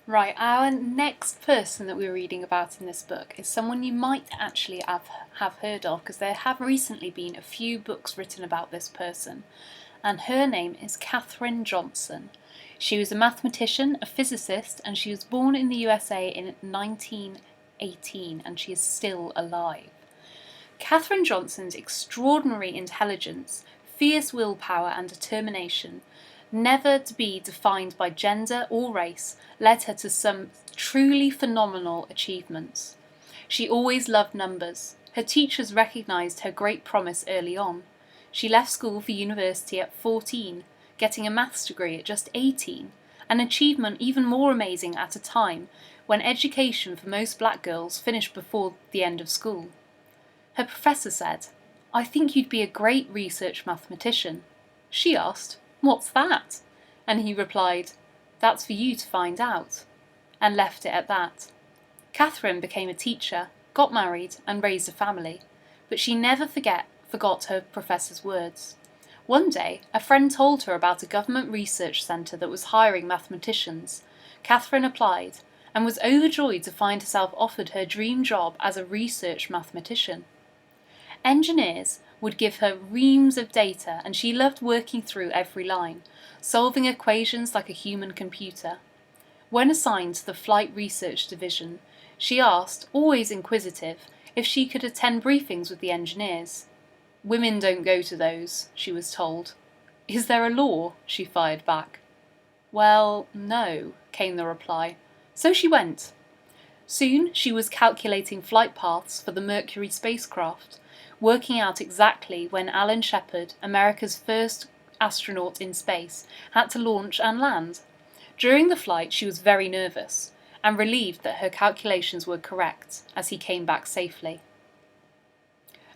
Right, our next person that we're reading about in this book is someone you might actually have heard of, because there have recently been a few books written about this person, and her name is Katherine Johnson. She was a mathematician, a physicist, and she was born in the USA in 1918, and she is still alive. Katherine Johnson's extraordinary intelligence, fierce willpower and determination, never to be defined by gender or race, led her to some truly phenomenal achievements. She always loved numbers. Her teachers recognised her great promise early on. She left school for university at 14, getting a maths degree at just 18, an achievement even more amazing at a time when education for most black girls finished before the end of school. Her professor said, "I think you'd be a great research mathematician." She asked, "What's that?" And he replied, "That's for you to find out," and left it at that. Katherine became a teacher, got married, and raised a family, but she never forgot her professor's words. One day, a friend told her about a government research centre that was hiring mathematicians. Katherine applied, and was overjoyed to find herself offered her dream job as a research mathematician. Engineers would give her reams of data, and she loved working through every line, solving equations like a human computer. When assigned to the Flight Research Division, she asked, always inquisitive, if she could attend briefings with the engineers. "Women don't go to those," she was told. "Is there a law?" she fired back. "Well, no," came the reply. So she went. Soon she was calculating flight paths for the Mercury spacecraft, working out exactly when Alan Shepard, America's first astronaut in space, had to launch and land. During the flight she was very nervous, and relieved that her calculations were correct, as he came back safely.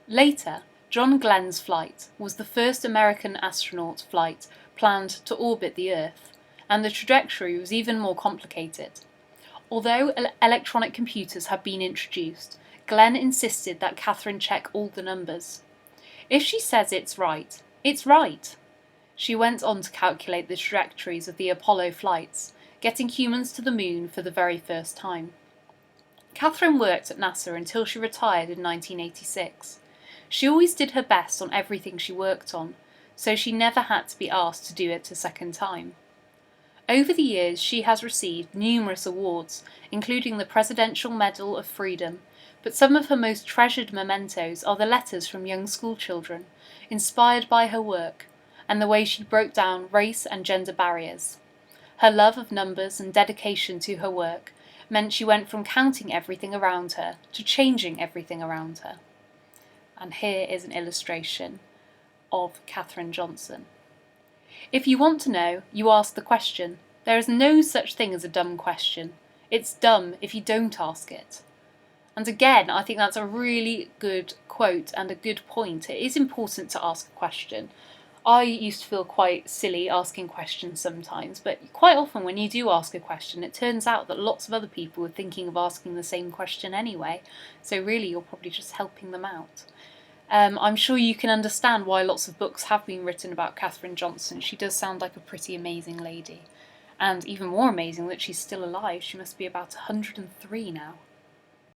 Later, John Glenn's flight was the first American astronaut flight planned to orbit the Earth, and the trajectory was even more complicated. Although electronic computers had been introduced, Glenn insisted that Katherine check all the numbers. "If she says it's right, it's right." She went on to calculate the trajectories of the Apollo flights, getting humans to the moon for the very first time. Katherine worked at NASA until she retired in 1986. She always did her best on everything she worked on, so she never had to be asked to do it a second time. Over the years, she has received numerous awards, including the Presidential Medal of Freedom, but some of her most treasured mementos are the letters from young schoolchildren, inspired by her work, and the way she broke down race and gender barriers. Her love of numbers and dedication to her work meant she went from counting everything around her to changing everything around her. And here is an illustration of Katherine Johnson. If you want to know, you ask the question. There is no such thing as a dumb question. It's dumb if you don't ask it. And again, I think that's a really good quote and a good point. It is important to ask a question. I used to feel quite silly asking questions sometimes, but quite often when you do ask a question, it turns out that lots of other people are thinking of asking the same question anyway, so really you're probably just helping them out. I'm sure you can understand why lots of books have been written about Katherine Johnson. She does sound like a pretty amazing lady. And even more amazing that she's still alive. She must be about 103 now.